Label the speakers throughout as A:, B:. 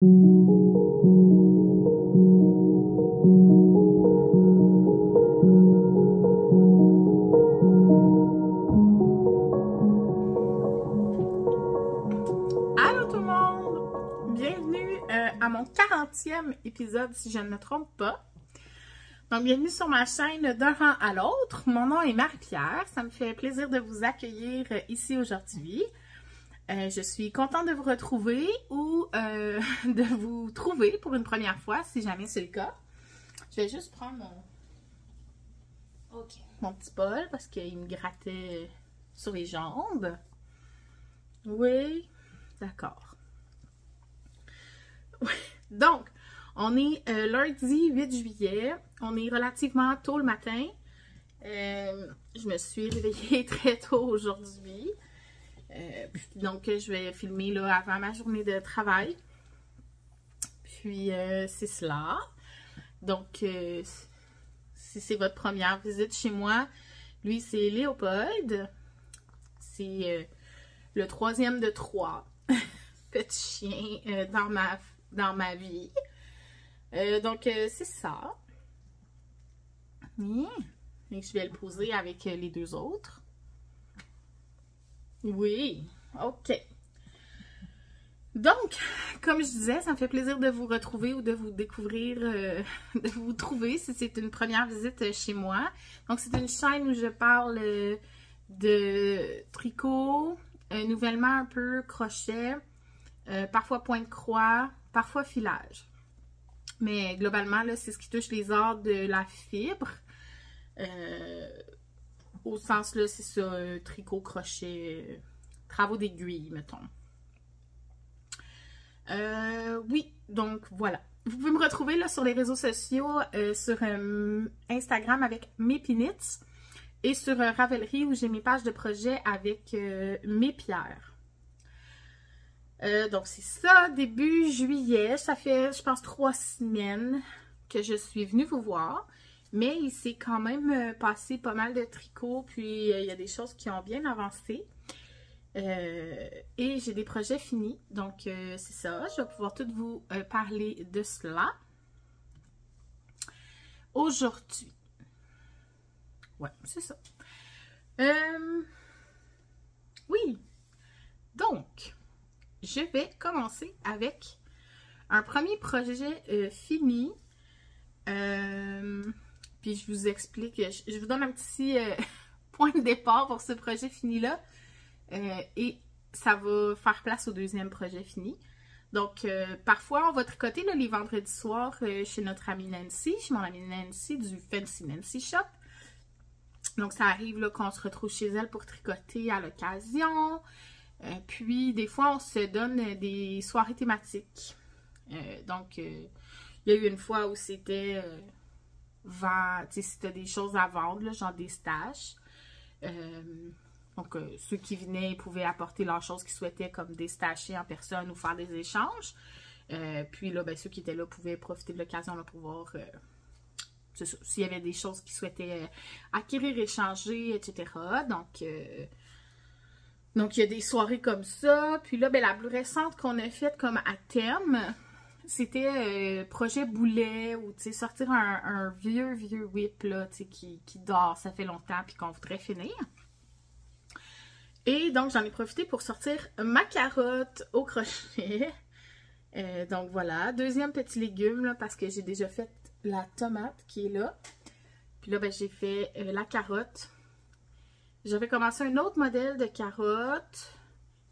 A: Allô tout le monde! Bienvenue à mon 40e épisode si je ne me trompe pas. Donc bienvenue sur ma chaîne d'un rang à l'autre. Mon nom est Marie-Pierre. Ça me fait plaisir de vous accueillir ici aujourd'hui. Je suis contente de vous retrouver ou de vous trouver pour une première fois si jamais c'est le cas. Je vais juste prendre mon petit bol parce qu'il me grattait sur les jambes. Oui, d'accord. Oui. Donc, on est lundi 8 juillet. On est relativement tôt le matin. Je me suis réveillée très tôt aujourd'hui. Donc, je vais filmer là, avant ma journée de travail. Puis, c'est cela. Donc, si c'est votre première visite chez moi, lui, c'est Léopold. C'est le troisième de 3 petits chiens dans ma vie. Donc, c'est ça. Et je vais le poser avec les deux autres. Oui, ok. Donc, comme je disais, ça me fait plaisir de vous retrouver ou de vous découvrir, de vous trouver si c'est une première visite chez moi. Donc, c'est une chaîne où je parle de tricot, nouvellement un peu crochet, parfois pointe-croix, parfois filage. Mais globalement, là, c'est ce qui touche les arts de la fibre. Au sens, là, c'est ça, tricot, crochet, travaux d'aiguille, mettons. Oui, donc voilà. Vous pouvez me retrouver là sur les réseaux sociaux, sur Instagram avec Mépinitz et sur Ravelry où j'ai mes pages de projet avec mes pierres. Donc c'est ça, début juillet, ça fait je pense 3 semaines que je suis venue vous voir, mais il s'est quand même passé pas mal de tricots, puis il y a des choses qui ont bien avancé. Et j'ai des projets finis, donc c'est ça, je vais pouvoir tout vous parler de cela aujourd'hui. Ouais, c'est ça. Oui, donc, je vais commencer avec un premier projet fini. Puis je vous explique, je vous donne un petit point de départ pour ce projet fini-là. Et ça va faire place au deuxième projet fini. Donc, parfois, on va tricoter là, les vendredis soirs chez notre amie Nancy, chez mon amie Nancy du Fancy Nancy Shop. Donc, ça arrive qu'on se retrouve chez elle pour tricoter à l'occasion. Puis, des fois, on se donne des soirées thématiques. Donc, il y a eu une fois où c'était si tu as des choses à vendre, là, genre des stages. Donc, ceux qui venaient pouvaient apporter leurs choses qu'ils souhaitaient, comme déstacher en personne ou faire des échanges. Puis là, ben, ceux qui étaient là pouvaient profiter de l'occasion pour voir s'il y avait des choses qu'ils souhaitaient acquérir, échanger, etc. Donc, il y a des soirées comme ça. Puis là, ben, la plus récente qu'on a faite comme à thème, c'était projet boulet ou sortir un vieux whip là, qui dort, ça fait longtemps puis qu'on voudrait finir. Et donc, j'en ai profité pour sortir ma carotte au crochet. Donc, voilà. Deuxième petit légume, là, parce que j'ai déjà fait la tomate qui est là. Puis là, ben, j'ai fait la carotte. J'avais commencé un autre modèle de carotte.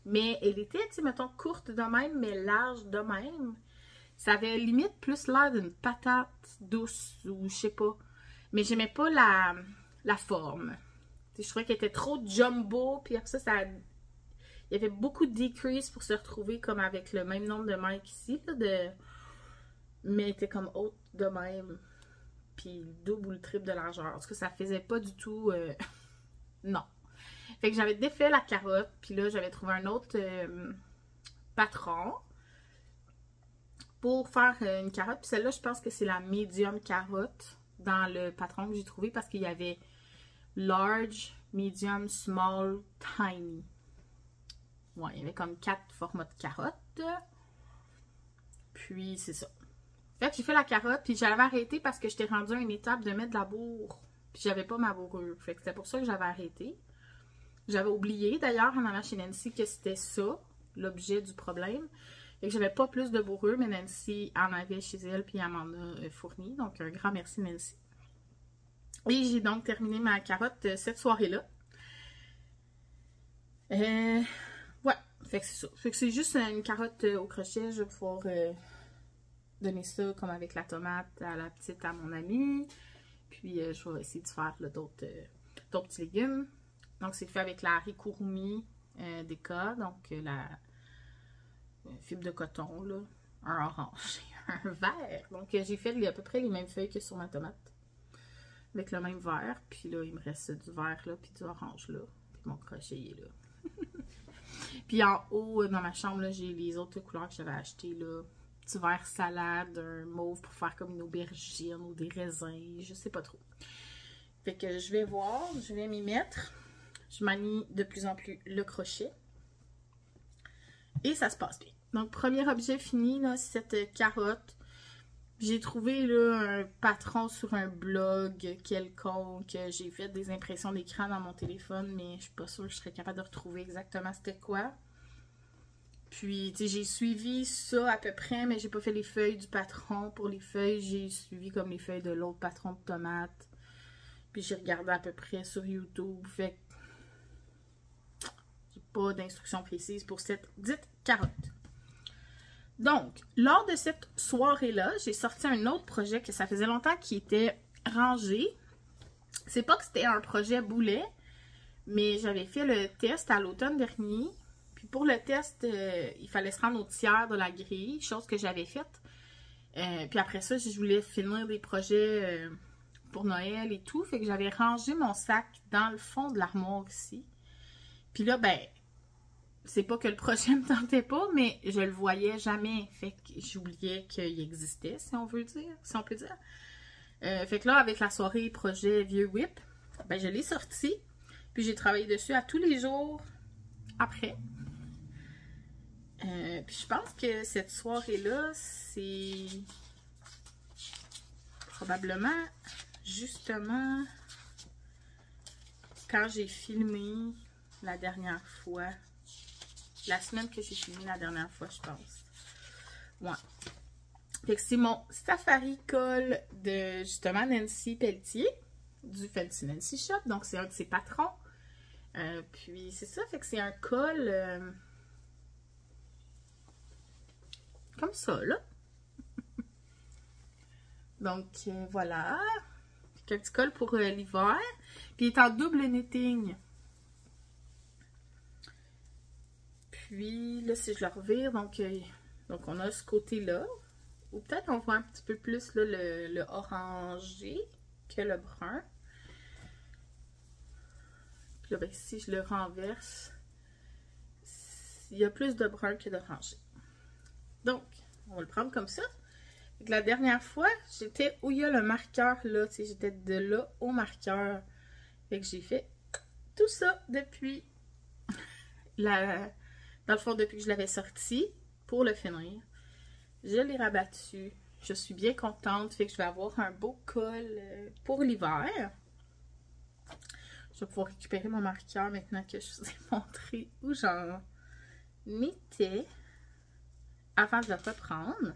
A: Mais elle était, tu sais, mettons, courte de même, mais large de même. Ça avait limite plus l'air d'une patate douce ou je sais pas. Mais j'aimais pas la forme. Je trouvais qu'elle était trop jumbo, puis après ça, il y avait beaucoup de decrease pour se retrouver comme avec le même nombre de mailles qu'ici, mais elle était comme haute de même, puis double ou le triple de largeur. En tout cas, ça faisait pas du tout... non. Fait que j'avais défait la carotte, puis là, j'avais trouvé un autre patron pour faire une carotte. Puis celle-là, je pense que c'est la medium carotte dans le patron que j'ai trouvé parce qu'il y avait large, medium, small, tiny. Ouais, il y avait comme 4 formats de carottes. Puis, c'est ça. Fait que j'ai fait la carotte, puis j'avais arrêté parce que j'étais rendue à une étape de mettre de la bourre. Puis j'avais pas ma bourrure. Fait que c'était pour ça que j'avais arrêté. J'avais oublié, d'ailleurs, en allant chez Nancy, que c'était ça, l'objet du problème. Fait que j'avais pas plus de bourrure, mais Nancy en avait chez elle, puis elle m'en a fourni. Donc, un grand merci, Nancy. Et j'ai donc terminé ma carotte cette soirée-là. Ouais, fait que c'est ça. Fait que c'est juste une carotte au crochet. Je vais pouvoir donner ça comme avec la tomate à la petite à mon amie. Puis je vais essayer de faire d'autres petits légumes. Donc c'est fait avec la rikurumi Deka, donc la fibre de coton, là, un orange et un vert. Donc j'ai fait à peu près les mêmes feuilles que sur ma tomate. Avec le même vert. Puis là, il me reste du vert là, puis du orange là. Puis mon crochet il est là. Puis en haut, dans ma chambre, j'ai les autres couleurs que j'avais achetées, là. Petit vert salade, un mauve pour faire comme une aubergine ou des raisins, je sais pas trop. Fait que je vais voir, je vais m'y mettre. Je manie de plus en plus le crochet. Et ça se passe bien. Donc, premier objet fini, là, cette carotte. J'ai trouvé là un patron sur un blog quelconque. J'ai fait des impressions d'écran dans mon téléphone, mais je suis pas sûre que je serais capable de retrouver exactement c'était quoi. Puis, tu sais, j'ai suivi ça à peu près, mais j'ai pas fait les feuilles du patron. Pour les feuilles, j'ai suivi comme les feuilles de l'autre patron de tomates. Puis j'ai regardé à peu près sur YouTube. Fait que j'ai pas d'instructions précises pour cette dite carotte. Donc, lors de cette soirée-là, j'ai sorti un autre projet que ça faisait longtemps qui était rangé. C'est pas que c'était un projet boulet, mais j'avais fait le test à l'automne dernier. Puis pour le test, il fallait se rendre au tiers de la grille, chose que j'avais faite. Puis après ça, je voulais finir des projets pour Noël et tout. Fait que j'avais rangé mon sac dans le fond de l'armoire ici. Puis là, ben... c'est pas que le projet me tentait pas, mais je le voyais jamais. Fait que j'oubliais qu'il existait, si on veut dire, si on peut dire. Fait que là, avec la soirée projet Vieux Whip, ben je l'ai sorti. Puis j'ai travaillé dessus à tous les jours après. Puis je pense que cette soirée-là, c'est probablement justement quand j'ai filmé la dernière fois. La semaine que j'ai filmé la dernière fois, je pense. Ouais. Fait que c'est mon Safari Col de, justement, Nancy Pelletier, du Fancy Nancy Shop. Donc, c'est un de ses patrons. Puis, c'est ça. Fait que c'est un col comme ça, là. Donc, voilà. Fait un petit col pour l'hiver. Puis, il est en double knitting. Puis là, si je le revire, donc on a ce côté-là. Ou peut-être on voit un petit peu plus là, le orangé que le brun. Puis là, ben, si je le renverse, il y a plus de brun que d'orangé. Donc, on va le prendre comme ça. Donc, la dernière fois, j'étais où il y a le marqueur là. Tu sais, j'étais de là au marqueur. Fait que j'ai fait tout ça depuis dans le fond, depuis que je l'avais sorti, pour le finir, je l'ai rabattu. Je suis bien contente, fait que je vais avoir un beau col pour l'hiver. Je vais pouvoir récupérer mon marqueur maintenant que je vous ai montré où j'en étais avant de le reprendre.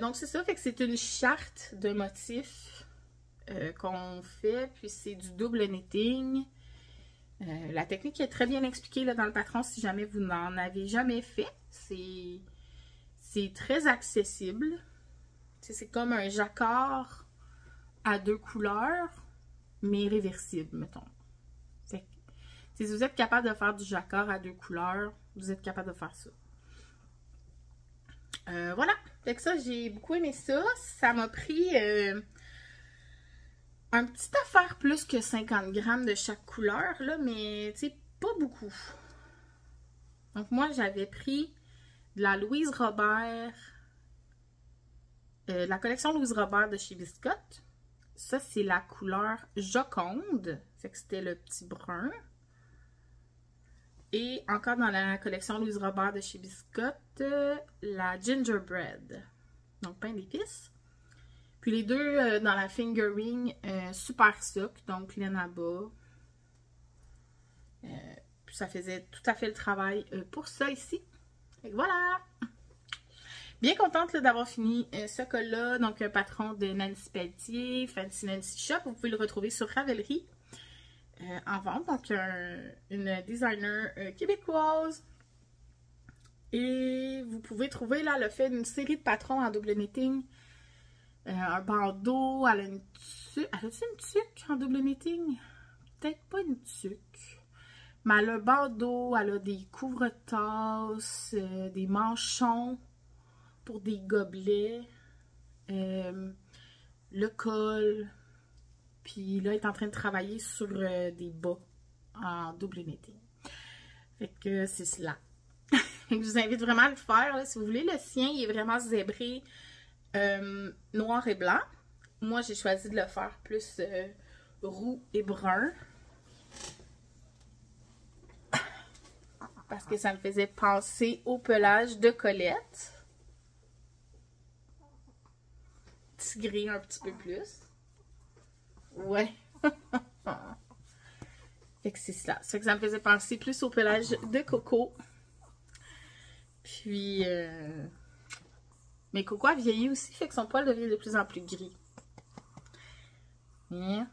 A: Donc c'est ça, fait que c'est une charte de motifs qu'on fait, puis c'est du double knitting. La technique est très bien expliquée là, dans le patron si jamais vous n'en avez jamais fait. C'est très accessible. C'est comme un jacquard à 2 couleurs, mais réversible, mettons. Fait que, si vous êtes capable de faire du jacquard à 2 couleurs, vous êtes capable de faire ça. Voilà. Fait que ça, j'ai beaucoup aimé ça. Ça m'a pris... un petit affaire plus que 50 grammes de chaque couleur, là, mais tu sais, pas beaucoup. Donc moi, j'avais pris de la Louise Robert, la collection Louise Robert de chez Biscotte. Ça, c'est la couleur Joconde. Fait que c'était le petit brun. Et encore dans la collection Louise Robert de chez Biscotte, la Gingerbread. Donc, pain d'épices. Puis les deux dans la Fingering Super Sock, donc laine à bas. Puis ça faisait tout à fait le travail pour ça ici. Et voilà! Bien contente d'avoir fini ce col-là. Donc, un patron de Nancy Pelletier, Fancy Nancy Shop. Vous pouvez le retrouver sur Ravelry en vente. Donc, une designer québécoise. Et vous pouvez trouver, là, elle a fait une série de patrons en double knitting. Un bandeau, elle a une tuque. Elle a-t-il une tuque en double knitting? Peut-être pas une tuque. Mais elle a un bandeau, elle a des couvre-tasses, des manchons pour des gobelets, le col. Puis là, elle est en train de travailler sur des bas en double knitting. Fait que c'est cela. Je vous invite vraiment à le faire, là, si vous voulez. Le sien, il est vraiment zébré noir et blanc. Moi, j'ai choisi de le faire plus roux et brun. Parce que ça me faisait penser au pelage de Colette. Tigré un petit peu plus. Ouais. Fait que c'est cela. C'est que ça me faisait penser plus au pelage de Coco. Puis, mais Coco a vieilli aussi, fait que son poil devient de plus en plus gris. Bien.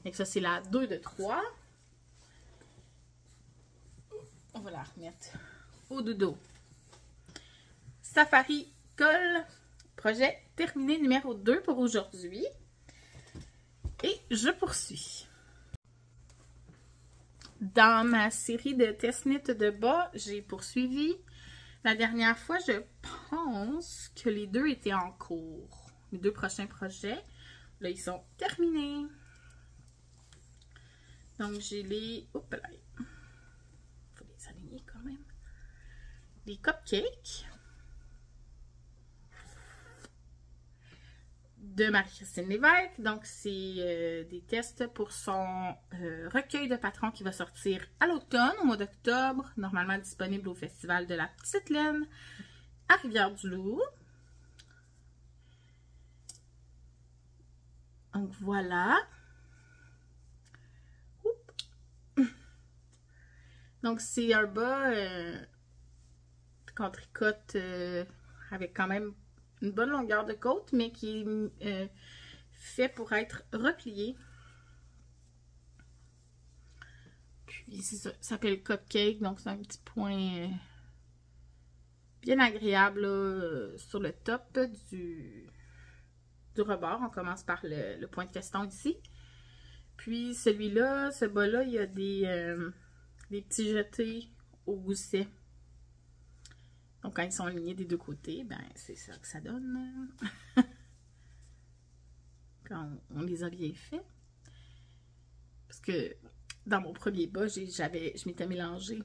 A: Fait que ça, c'est la 2 de 3. On va la remettre au dodo. Safari Col. Projet terminé numéro 2 pour aujourd'hui. Et je poursuis. Dans ma série de test knit de bas, j'ai poursuivi. La dernière fois, je pense que les deux étaient en cours. Les deux prochains projets, là, ils sont terminés. Donc, j'ai les... Oups là. Faut les aligner quand même. Les cupcakes de Marie-Christine Lévesque. Donc, c'est des tests pour son recueil de patrons qui va sortir à l'automne, au mois d'octobre. Normalement disponible au Festival de la Petite Laine à Rivière-du-Loup. Donc, voilà. Donc, c'est un bas qu'on tricote avec quand même une bonne longueur de côte, mais qui est fait pour être replié. Puis, c'est ça. Ça s'appelle Cupcake, donc c'est un petit point bien agréable là, sur le top du rebord. On commence par le point de feston ici. Puis, celui-là, ce bas-là, il y a des petits jetés au gousset. Donc, quand ils sont alignés des deux côtés, ben c'est ça que ça donne. Quand on les a bien faits. Parce que dans mon premier bas, je m'étais mélangée.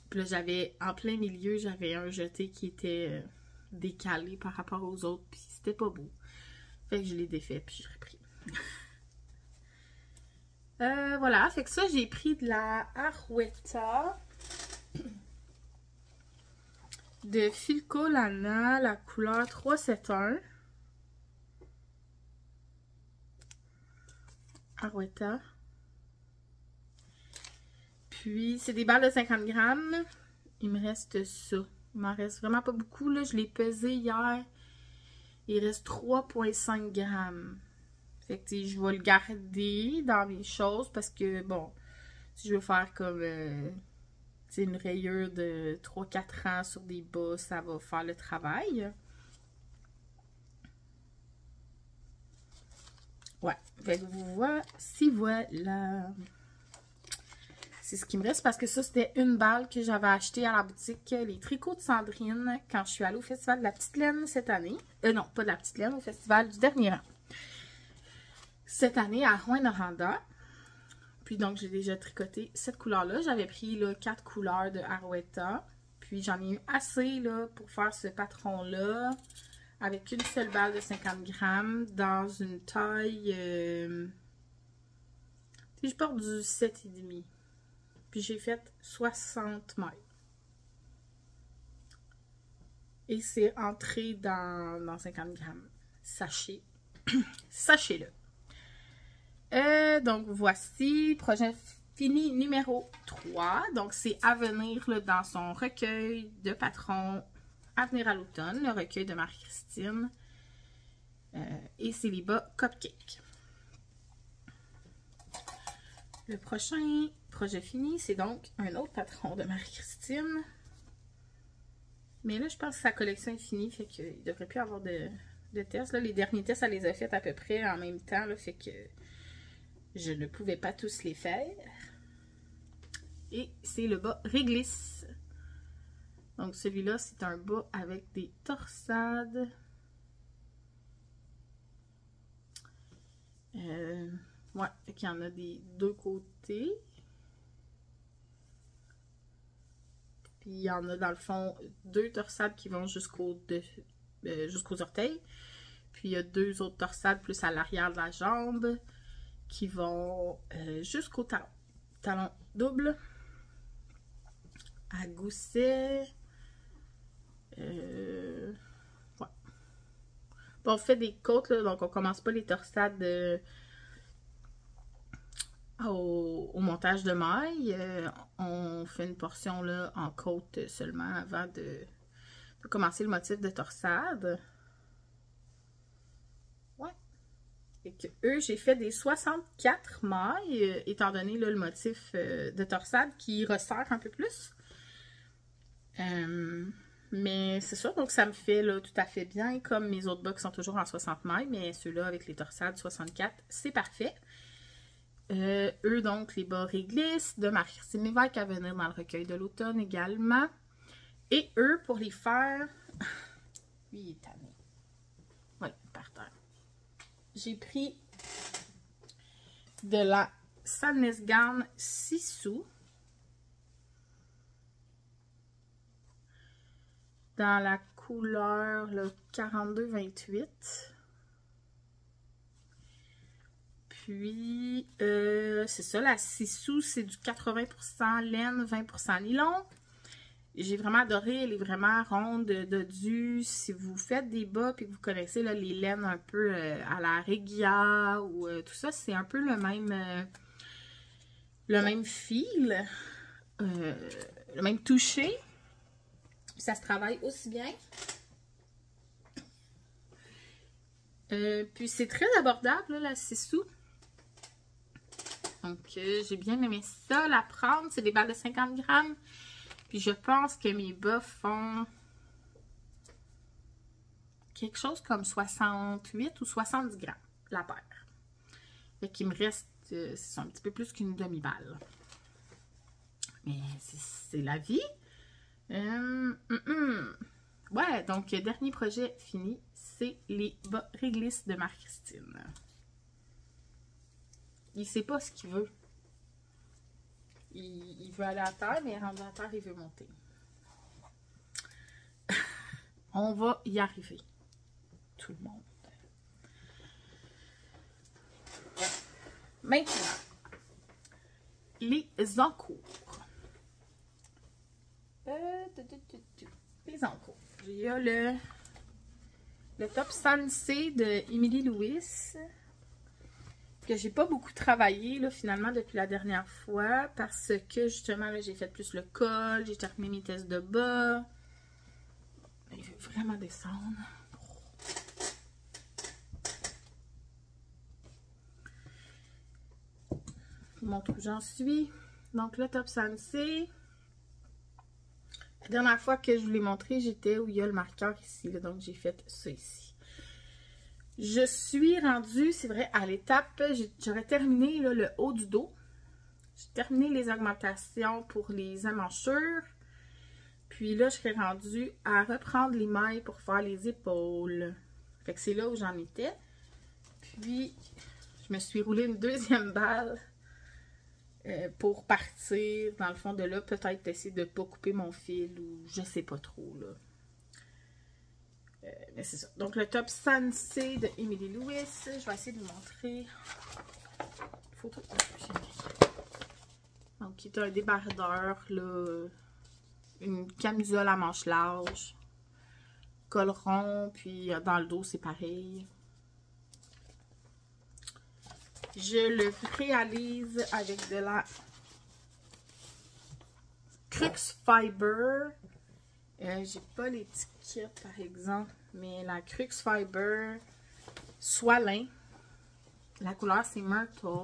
A: Puis là, j'avais, en plein milieu, j'avais un jeté qui était décalé par rapport aux autres. Puis c'était pas beau. Fait que je l'ai défait, puis j'ai repris. Voilà, fait que ça, j'ai pris de la Arwetta de Filco Lana, la couleur 371. Arwetta. Puis, c'est des balles de 50 grammes. Il me reste ça. Il m'en reste vraiment pas beaucoup, là. Je l'ai pesé hier. Il reste 3,5 grammes. Fait que, je vais le garder dans mes choses parce que, bon, si je veux faire comme une rayure de 3-4 ans sur des bas, ça va faire le travail. Ouais, fait que voici, voilà. C'est ce qui me reste parce que ça, c'était une balle que j'avais achetée à la boutique Les Tricots de Sandrine quand je suis allée au Festival de la Petite Laine cette année. Non, pas de la Petite Laine, au Festival du Dernier Rang. Cette année à Rouyn-Noranda. Puis donc, j'ai déjà tricoté cette couleur-là. J'avais pris là, 4 couleurs de Arwetta. Puis j'en ai eu assez là, pour faire ce patron-là. Avec une seule balle de 50 grammes dans une taille Puis je porte du 7,5. Puis j'ai fait 60 mètres. Et c'est entré dans 50 grammes. Sachez. Sachez-le. Donc, voici, projet fini numéro 3. Donc, c'est à venir là, dans son recueil de patrons à venir à l'automne, le recueil de Marie-Christine. Et c'est les bas Cupcake. Le prochain projet fini, c'est donc un autre patron de Marie-Christine. Mais là, je pense que sa collection est finie, fait qu'il ne devrait plus avoir de tests. Là, les derniers tests, elle les a fait à peu près en même temps, là, fait que je ne pouvais pas tous les faire. Et c'est le bas réglisse. Donc celui-là, c'est un bas avec des torsades. Ouais, fait qu'il y en a des deux côtés. Puis il y en a dans le fond 2 torsades qui vont jusqu'aux orteils. Puis il y a 2 autres torsades plus à l'arrière de la jambe qui vont jusqu'au talon. Talon double. À gousset. Ouais. Bon, on fait des côtes, là, donc on commence pas les torsades au montage de maille. On fait une portion là, en côte seulement avant de commencer le motif de torsade. Ouais. Et que eux, j'ai fait des 64 mailles, étant donné là, le motif de torsade qui resserre un peu plus. Mais c'est ça, donc ça me fait là, tout à fait bien, comme mes autres bas qui sont toujours en 60 mailles, mais ceux-là avec les torsades 64, c'est parfait. Eux, donc, les bas réglisse de Marie-Christine Lévesque à venir dans le recueil de l'automne également. Et eux, pour les faire... Lui, il est tanné. Oui, par terre. J'ai pris de la Sadness Gown 6 sous. Dans la couleur le 42-28. Puis, c'est ça, la 6 sous, c'est du 80% laine, 20% nylon. J'ai vraiment adoré, elle est vraiment ronde, dodue. Si vous faites des bas et que vous connaissez là, les laines un peu à la Regia ou tout ça, c'est un peu le même fil, le même toucher. Ça se travaille aussi bien. Puis c'est très abordable, là, la 6 sous. Donc, j'ai bien aimé ça, la prendre. C'est des balles de 50 grammes. Puis je pense que mes bas font quelque chose comme 68 ou 70 grammes, la paire. Fait qu'il me reste, c'est un petit peu plus qu'une demi-balle. Mais c'est la vie. Ouais, donc dernier projet fini, c'est les bas réglisse de Marie-Christine. Il sait pas ce qu'il veut. Il veut aller à terre, mais rendu à terre, il veut monter. On va y arriver. Tout le monde. Maintenant, les encours. Les encours. Il y a le top Sensei de Emily Lewis. Que j'ai pas beaucoup travaillé là, finalement depuis la dernière fois parce que justement j'ai fait plus le col, j'ai terminé mes tests de bas. Il veut vraiment descendre. Je vous montre où j'en suis. Donc le top Sensei. La dernière fois que je vous l'ai montré, j'étais où il y a le marqueur ici. Là, donc j'ai fait ça ici. Je suis rendue, c'est vrai, à l'étape, j'aurais terminé là, le haut du dos. J'ai terminé les augmentations pour les emmanchures. Puis là, je serais rendue à reprendre les mailles pour faire les épaules. Fait que c'est là où j'en étais. Puis, je me suis roulé une deuxième balle pour partir, dans le fond de là, peut-être essayer de ne pas couper mon fil ou je sais pas trop, là. Mais c'est ça. Donc, le top Sensei de Emily Lewis. Je vais essayer de vous montrer photo. Donc, qui est un débardeur, là. Une camisole à manches larges. Col rond, puis dans le dos, c'est pareil. Je le réalise avec de la Crux Fiber. J'ai pas l'étiquette, par exemple, mais la Crux Fiber soie lin. La couleur, c'est Myrtle.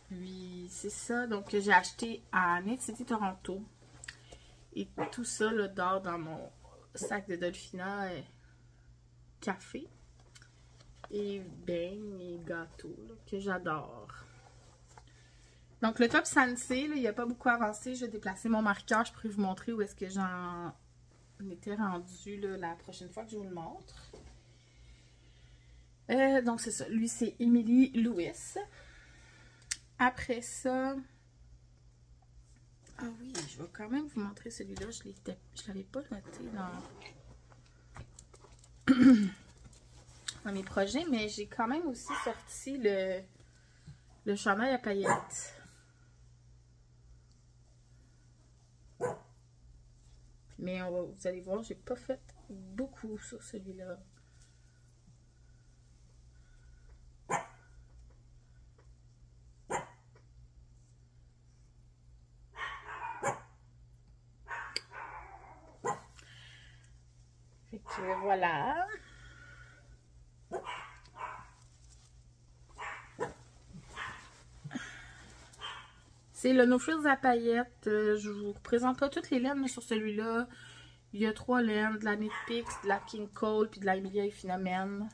A: Puis, c'est ça. Donc, j'ai acheté à Knit City Toronto. Et tout ça, là, dort dans mon sac de Dolphina café. Et beignes et gâteaux, là, que j'adore. Donc, le top Sensei, là, il n'y a pas beaucoup avancé. Je vais déplacer mon marqueur. Je pourrais vous montrer où est-ce que j'en étais rendue là, la prochaine fois que je vous le montre. Donc, c'est ça. Lui, c'est Emily Lewis. Après ça... Ah oui, je vais quand même vous montrer celui-là. Je ne l'avais pas noté dans mes projets, mais j'ai quand même aussi sorti le chandail à paillettes. Mais vous allez voir, j'ai pas fait beaucoup sur celui-là. Fait que voilà. C'est le No Frills à paillettes. Je vous présente pas toutes les laines sur celui-là. Il y a 3 laines, de la Knit Picks, de la King Cole, puis de la Emilia et Philomène.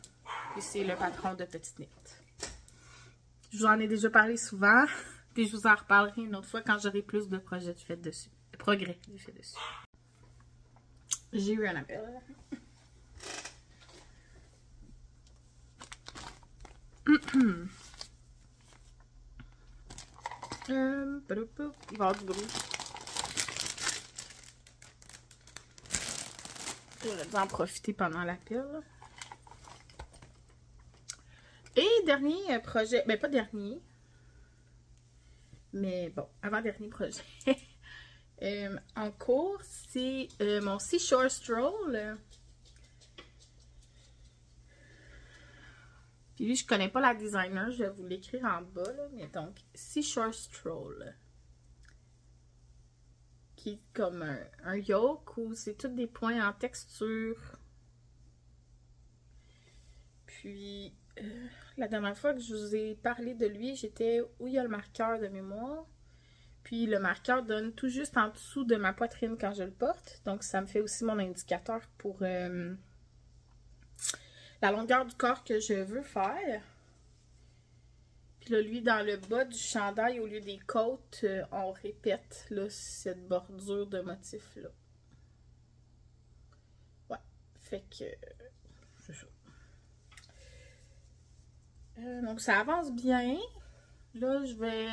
A: Puis c'est le patron de Petite Knit. Je vous en ai déjà parlé souvent. Puis je vous en reparlerai une autre fois quand j'aurai plus de projets du fait dessus. De progrès du fait dessus. J'ai eu un appel. Il va y avoir du bruit. J'aurais dû en profiter pendant l'appel. Et dernier projet, ben pas dernier, mais bon, avant-dernier projet en cours, c'est mon Seashore Stroll. Puis lui, je connais pas la designer, je vais vous l'écrire en bas, là, mais donc, Seashore Stroll. Qui est comme un yoke où c'est tous des points en texture. Puis, la dernière fois que je vous ai parlé de lui, j'étais où il y a le marqueur de mémoire. Puis le marqueur donne tout juste en dessous de ma poitrine quand je le porte. Donc ça me fait aussi mon indicateur pour la longueur du corps que je veux faire. Puis là, lui, dans le bas du chandail, au lieu des côtes, on répète là, cette bordure de motif là. Ouais, fait que c'est ça. Donc ça avance bien. Là, je vais...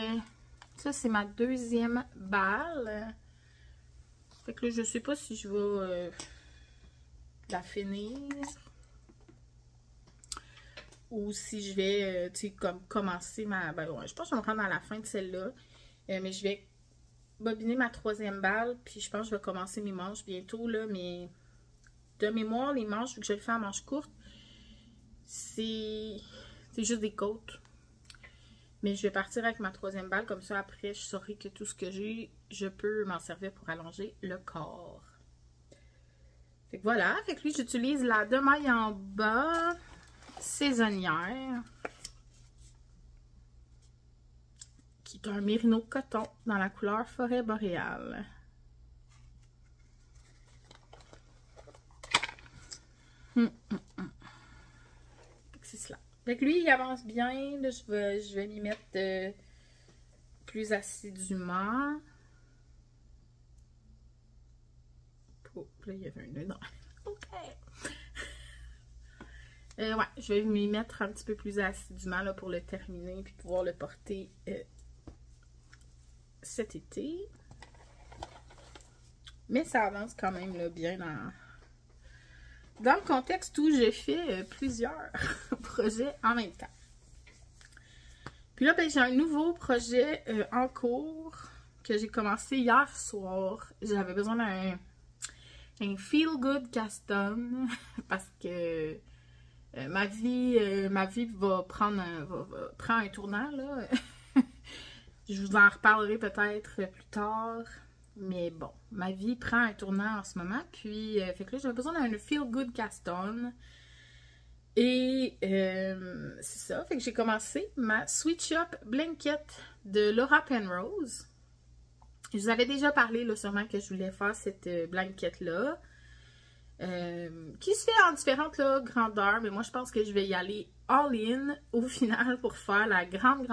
A: Ça, c'est ma deuxième balle. Fait que là, je sais pas si je vais la finir. Ou si je vais, tu sais, comme commencer ma... Ben ouais, je pense que je vais me rendre à la fin de celle-là. Mais je vais bobiner ma troisième balle. Puis je pense que je vais commencer mes manches bientôt, là. Mais de mémoire, les manches, vu que je le fais en manches courtes, c'est juste des côtes. Mais je vais partir avec ma troisième balle, comme ça après je saurai que tout ce que j'ai, je peux m'en servir pour allonger le corps. Fait que voilà, fait que lui j'utilise la de maille en bas, saisonnière, qui est un mérino coton dans la couleur forêt boréale. C'est cela. Fait que lui, il avance bien. Là, je vais m'y mettre plus assidûment. Oh, là, il y avait un nœud dans. OK. Ouais, je vais m'y mettre un petit peu plus assidûment là, pour le terminer puis pouvoir le porter cet été. Mais ça avance quand même là, bien dans le contexte où j'ai fait plusieurs projets en même temps. Puis là, ben, j'ai un nouveau projet en cours que j'ai commencé hier soir. J'avais besoin d'un feel good custom parce que ma vie va prendre un tournant là. Je vous en reparlerai peut-être plus tard. Mais bon, ma vie prend un tournant en ce moment. Puis, fait que là, j'avais besoin d'un feel good custom. Et c'est ça. Fait que j'ai commencé ma Sweet Shop Blanket de Laura Penrose. Je vous avais déjà parlé, là, sûrement que je voulais faire cette blanket-là. Qui se fait en différentes là, grandeurs. Mais moi, je pense que je vais y aller all-in au final pour faire la grande.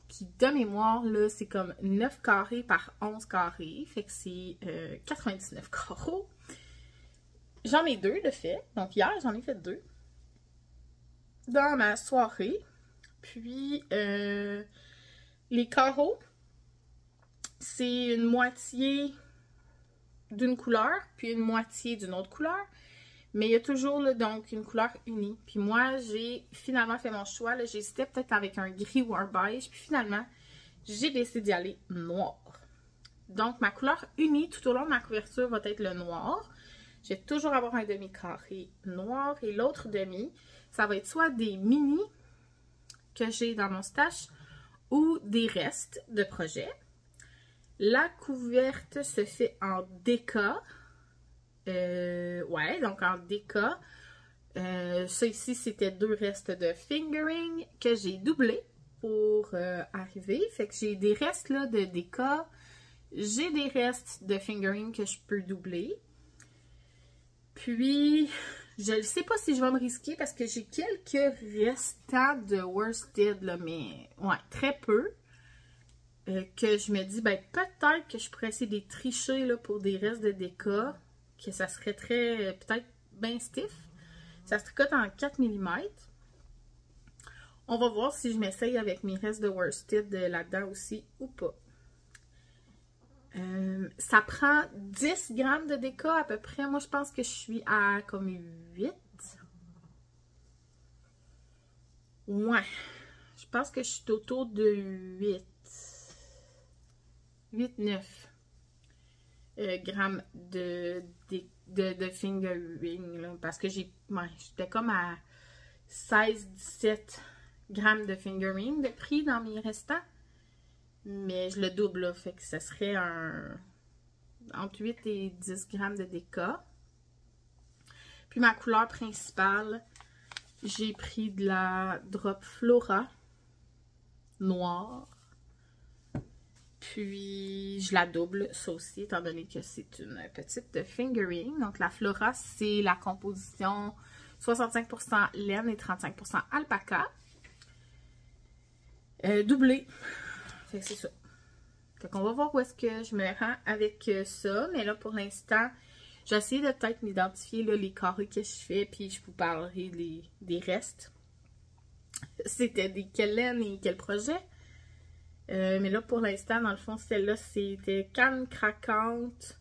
A: Qui, de mémoire, là, c'est comme 9 carrés par 11 carrés. Fait que c'est 99 carreaux. J'en ai 2 de fait. Donc hier, j'en ai fait 2. Dans ma soirée. Puis, les carreaux, c'est une moitié d'une couleur, puis une moitié d'une autre couleur. Mais il y a toujours là, donc une couleur unie. Puis moi, j'ai finalement fait mon choix. J'hésitais peut-être avec un gris ou un beige. Puis finalement, j'ai décidé d'y aller noir. Donc, ma couleur unie tout au long de ma couverture va être le noir. Je vais toujours avoir un demi-carré noir. Et l'autre demi, ça va être soit des mini que j'ai dans mon stash ou des restes de projet. La couverte se fait en déca. Ouais, donc en déca. Ça ici, c'était 2 restes de fingering que j'ai doublé pour arriver. Fait que j'ai des restes là de déca. J'ai des restes de fingering que je peux doubler. Puis, je ne sais pas si je vais me risquer parce que j'ai quelques restants de worsted, là, mais ouais, très peu. Que je me dis, ben peut-être que je pourrais essayer de les tricher là, pour des restes de déca. Que ça serait très, peut-être bien stiff. Ça se tricote en 4 mm. On va voir si je m'essaye avec mes restes de worsted là-dedans aussi ou pas. Ça prend 10 grammes de déca à peu près. Moi, je pense que je suis à comme 8. Ouais. Je pense que je suis autour de 8-9 grammes de fingering. Là, parce que j'étais comme à 16-17 grammes de fingering de prix dans mes restants. Mais je le double, là, fait que ça serait entre 8 et 10 grammes de déca. Puis ma couleur principale, j'ai pris de la Drop Flora noire. Puis je la double, ça aussi, étant donné que c'est une petite fingering. Donc la Flora, c'est la composition 65% laine et 35% alpaca. Doublée. Fait que c'est ça. Fait qu'on va voir où est-ce que je me rends avec ça. Mais là, pour l'instant, j'ai essayé de peut-être m'identifier les carrés que je fais. Puis je vous parlerai des restes. C'était des quelle laine et quel projet. Mais là, pour l'instant, dans le fond, celle-là, c'était Canne craquante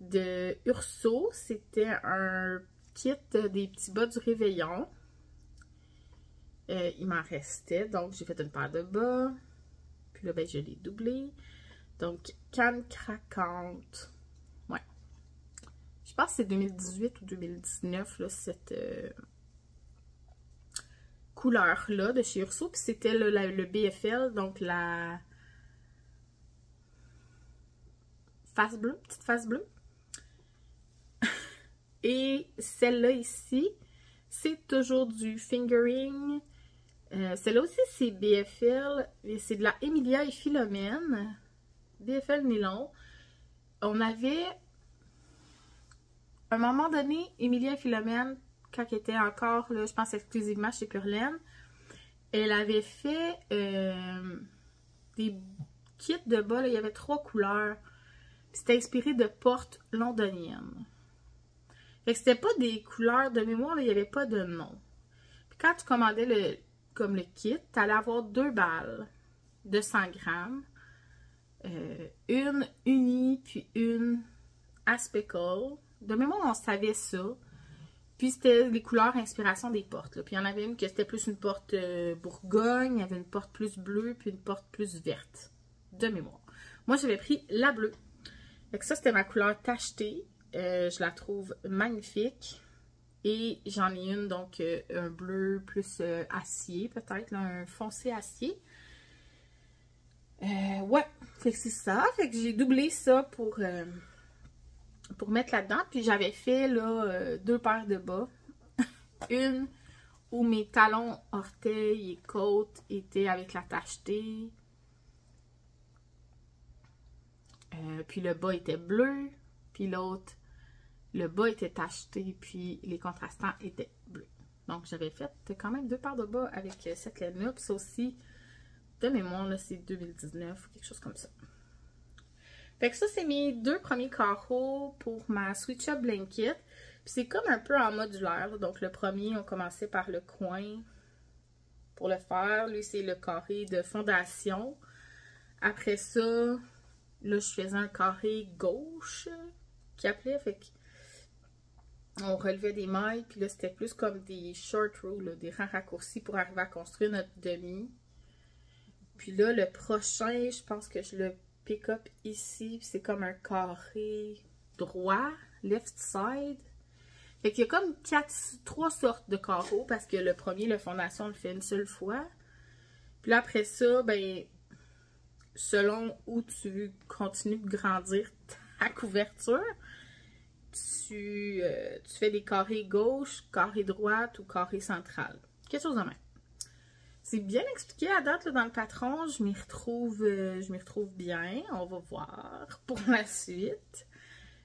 A: de Urso. C'était un kit des petits bas du réveillon. Il m'en restait. Donc, j'ai fait une paire de bas. Puis là, ben, je l'ai doublé. Donc, Canne craquante. Ouais. Je pense que c'est 2018 ou 2019, là, cette couleur-là de chez Urso. Puis c'était le BFL, donc la face bleue, petite face bleue. Et celle-là ici, c'est toujours du fingering. Celle-là aussi, c'est BFL. C'est de la Emilia et Philomène. BFL nylon. On avait, à un moment donné, Emilia et Philomène, quand elle était encore, là, je pense exclusivement chez Pure Laine, elle avait fait des kits de bas. Là, il y avait 3 couleurs. C'était inspiré de portes londoniennes. Fait que c'était pas des couleurs de mémoire, là, il n'y avait pas de nom. Puis quand tu commandais le kit, tu allais avoir 2 balles de 100 grammes. Une unie, puis une à speckle. De mémoire, on savait ça. Puis c'était les couleurs inspiration des portes. Là. Puis il y en avait une que c'était plus une porte Bourgogne, il y avait une porte plus bleue, puis une porte plus verte. De mémoire. Moi, j'avais pris la bleue. Fait que ça, c'était ma couleur tachetée. Je la trouve magnifique. Et j'en ai une, donc, un bleu plus acier, peut-être, un foncé acier. Ouais, fait que c'est ça. Fait que j'ai doublé ça pour mettre là-dedans. Puis j'avais fait, là, 2 paires de bas. Une où mes talons, orteils et côtes étaient avec la tachetée. Puis le bas était bleu. Puis l'autre, le bas était tacheté. Puis les contrastants étaient bleus. Donc j'avais fait quand même 2 paires de bas avec cette laine-là. Puis ça aussi, de mémoire, là, c'est 2019 ou quelque chose comme ça. Fait que ça, c'est mes 2 premiers carreaux pour ma Switch Up Blanket. Puis c'est comme un peu en modulaire. Là. Donc le premier, on commençait par le coin pour le faire. Lui, c'est le carré de fondation. Après ça, là, je faisais un carré gauche qui appelait. Fait qu'on relevait des mailles. Puis là, c'était plus comme des short rows, là, des rangs raccourcis pour arriver à construire notre demi. Puis là, le prochain, je pense que je le pick up ici. C'est comme un carré droit, left side. Fait qu'il y a comme 3 sortes de carreaux parce que le premier, le fondation, on le fait une seule fois. Puis là, après ça, ben, selon où tu continues de grandir ta couverture, tu fais des carrés gauche, carré droite ou carré central. Quelque chose de même. C'est bien expliqué à date là, dans le patron. Je m'y retrouve bien. On va voir pour la suite.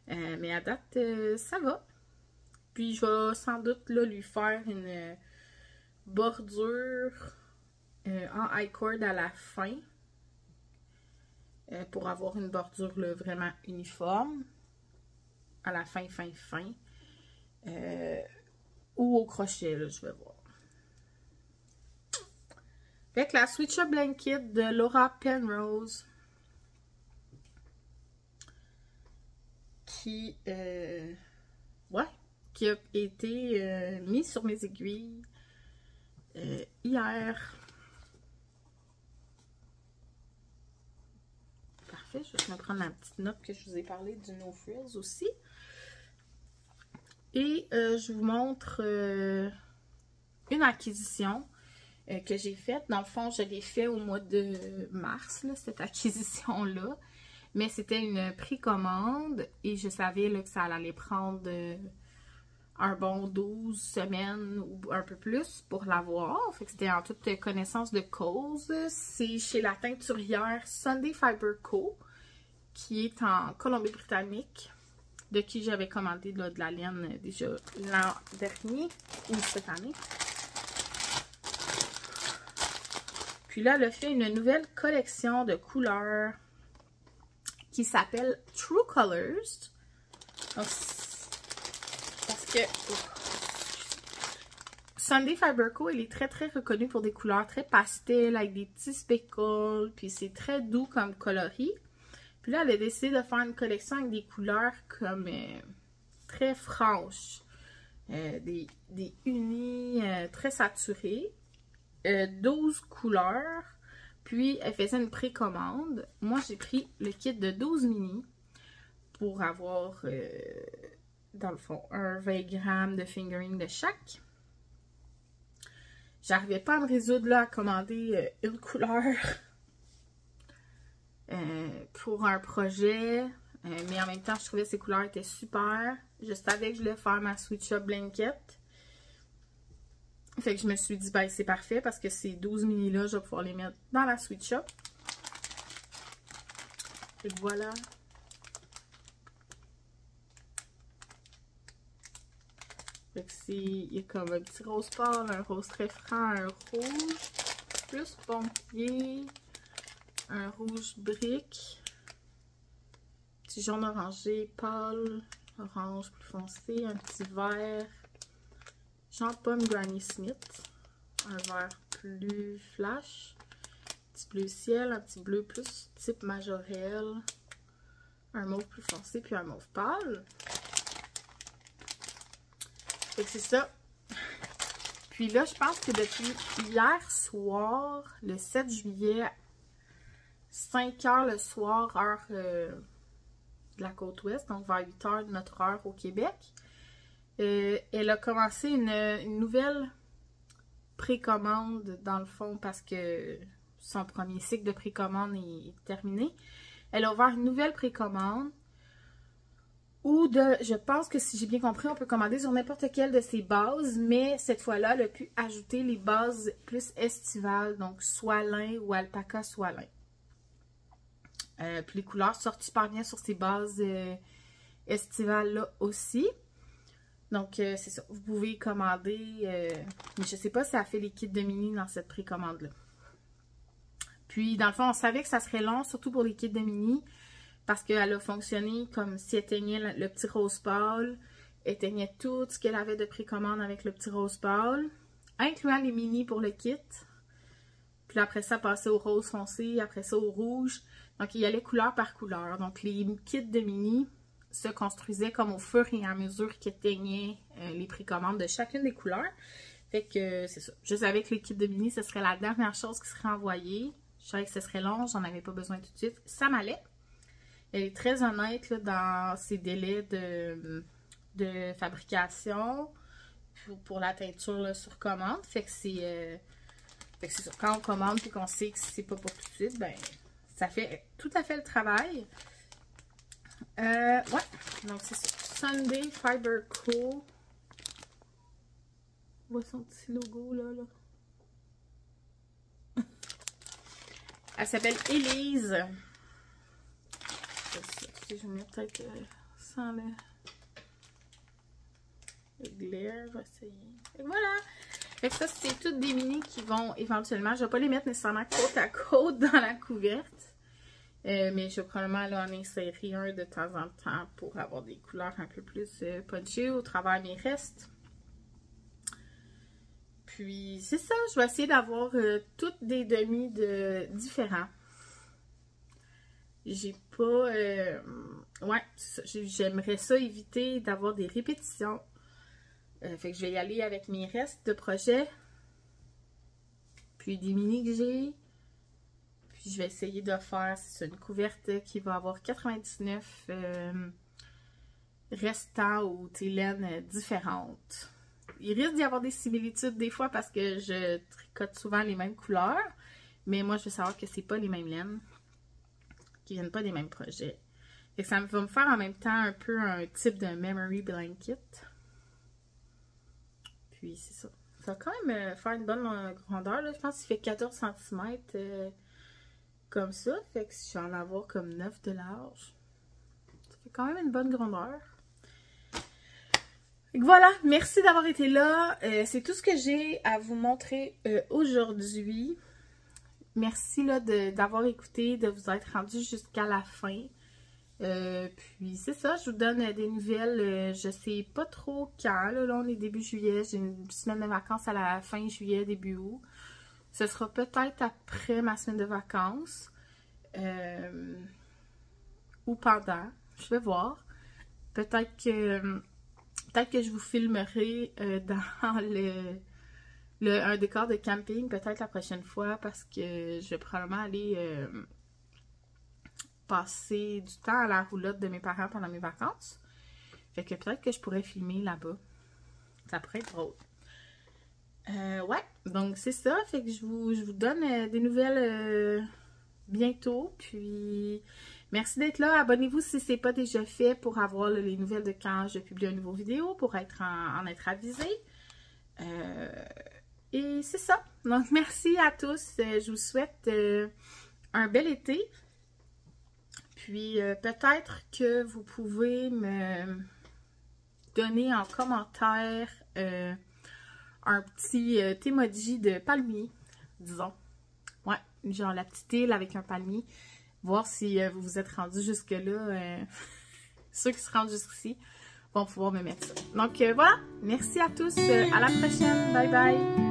A: Mais à date, ça va. Puis je vais sans doute là, lui faire une bordure en I-cord à la fin. Pour avoir une bordure là, vraiment uniforme. À la fin. Ou au crochet, là, je vais voir. Fait que la Switch Up Blanket de Laura Penrose qui a été mis sur mes aiguilles hier. Parfait, je vais juste me prendre la petite note que je vous ai parlé du No Frills aussi. Et je vous montre une acquisition que j'ai faite. Dans le fond, je l'ai fait au mois de mars, là, cette acquisition-là. Mais c'était une précommande et je savais là, que ça allait prendre un bon 12 semaines ou un peu plus pour l'avoir. Fait que c'était en toute connaissance de cause. C'est chez la teinturière Sunday Fiber Co. qui est en Colombie-Britannique, de qui j'avais commandé là, de la laine déjà l'an dernier ou cette année. Puis là, elle a fait une nouvelle collection de couleurs qui s'appelle True Colors. Donc, parce que Sunday Fiber Co, il est très très reconnu pour des couleurs très pastel avec des petits speckles. Puis c'est très doux comme coloris. Puis là, elle a décidé de faire une collection avec des couleurs comme très franches. Des unis très saturés. 12 couleurs. Puis, elle faisait une précommande. Moi, j'ai pris le kit de 12 mini pour avoir, dans le fond, un 20 grammes de fingering de chaque. J'arrivais pas à me résoudre là à commander une couleur pour un projet. Mais en même temps, je trouvais que ces couleurs étaient super. Je savais que je voulais faire ma Switch Up Blanket. Fait que je me suis dit, ben c'est parfait parce que ces 12 mini-là, je vais pouvoir les mettre dans la Switch Up. Et voilà. Fait que c'est, il y a comme un petit rose pâle, un rose très franc, un rouge plus pompier, un rouge brique, petit jaune orangé pâle, orange plus foncé, un petit vert. Genre pomme Granny Smith, un vert plus flash, un petit bleu ciel, un petit bleu plus type majorel, un mauve plus foncé, puis un mauve pâle. Fait que c'est ça. Puis là, je pense que depuis hier soir, le 7 juillet, 5 h le soir, heure de la côte ouest, donc vers 8 h de notre heure au Québec, elle a commencé une nouvelle précommande, dans le fond, parce que son premier cycle de précommande est terminé. Elle a ouvert une nouvelle précommande où je pense que si j'ai bien compris, on peut commander sur n'importe quelle de ses bases, mais cette fois-là, elle a pu ajouter les bases plus estivales, donc soit lin ou alpaca, soit lin. Puis les couleurs sortent super bien sur ces bases estivales-là aussi. Donc, c'est ça. Vous pouvez commander, mais je ne sais pas si elle fait les kits de mini dans cette précommande-là. Puis, dans le fond, on savait que ça serait long, surtout pour les kits de mini, parce qu'elle a fonctionné comme si elle éteignait le petit rose pâle, éteignait tout ce qu'elle avait de précommande avec le petit rose pâle, incluant les mini pour le kit. Puis après ça, passer au rose foncé, après ça au rouge. Donc, il y allait couleur par couleur. Donc, les kits de mini se construisaient comme au fur et à mesure qu'éteignaient les précommandes de chacune des couleurs. Fait que c'est ça. Je savais que les kits de mini, ce serait la dernière chose qui serait envoyée. Je savais que ce serait long, j'en avais pas besoin tout de suite. Ça m'allait. Elle est très honnête là, dans ses délais de fabrication pour la teinture là, sur commande. Fait que c'est ça. Quand on commande et qu'on sait que c'est pas pour tout de suite, ben ça fait tout à fait le travail. Ouais, donc c'est ça. Sunday Fiber Cool. On voit son petit logo là. Elle s'appelle Élise. Je vais mettre peut-être sans le glaire. Je vais essayer. Et voilà. Fait que ça, c'est toutes des mini qui vont éventuellement. Je ne vais pas les mettre nécessairement côte à côte dans la couverte. Mais je vais probablement là, en insérer un de temps en temps pour avoir des couleurs un peu plus punchées au travers mes restes. Puis c'est ça, je vais essayer d'avoir toutes des demi différents. J'ai pas... ouais, j'aimerais ça éviter d'avoir des répétitions. Fait que je vais y aller avec mes restes de projet. Puis des mini que j'ai. Puis je vais essayer de faire, c'est une couverte qui va avoir 99 restants ou laines différentes. Il risque d'y avoir des similitudes des fois parce que je tricote souvent les mêmes couleurs. Mais moi, je veux savoir que c'est pas les mêmes laines. Qui viennent pas des mêmes projets. Et ça va me faire en même temps un peu un type de memory blanket. Puis c'est ça. Ça va quand même faire une bonne grandeur. Là. Je pense qu'il fait 14 cm comme ça. Fait que je vais en avoir comme 9 de large. Ça fait quand même une bonne grandeur. Et voilà, merci d'avoir été là. C'est tout ce que j'ai à vous montrer aujourd'hui. Merci d'avoir écouté, de vous être rendu jusqu'à la fin. Puis c'est ça, je vous donne des nouvelles. Je sais pas trop quand. Là on est début juillet. J'ai une semaine de vacances à la fin juillet, début août. Ce sera peut-être après ma semaine de vacances. Ou pendant. Je vais voir. Peut-être que je vous filmerai dans un décor de camping peut-être la prochaine fois parce que je vais probablement aller passer du temps à la roulotte de mes parents pendant mes vacances. Fait que peut-être que je pourrais filmer là-bas. Ça pourrait être drôle. Ouais, donc c'est ça. Fait que je vous donne des nouvelles bientôt. Puis merci d'être là. Abonnez-vous si ce n'est pas déjà fait pour avoir les nouvelles de quand je publie une nouvelle vidéo, pour être en être avisé. Et c'est ça. Donc, merci à tous. Je vous souhaite un bel été. Puis, peut-être que vous pouvez me donner en commentaire un petit emoji de palmier, disons. Ouais, genre la petite île avec un palmier. Voir si vous vous êtes rendu jusque-là. Ceux qui se rendent jusqu'ici vont pouvoir me mettre ça. Donc, voilà. Merci à tous. À la prochaine. Bye bye.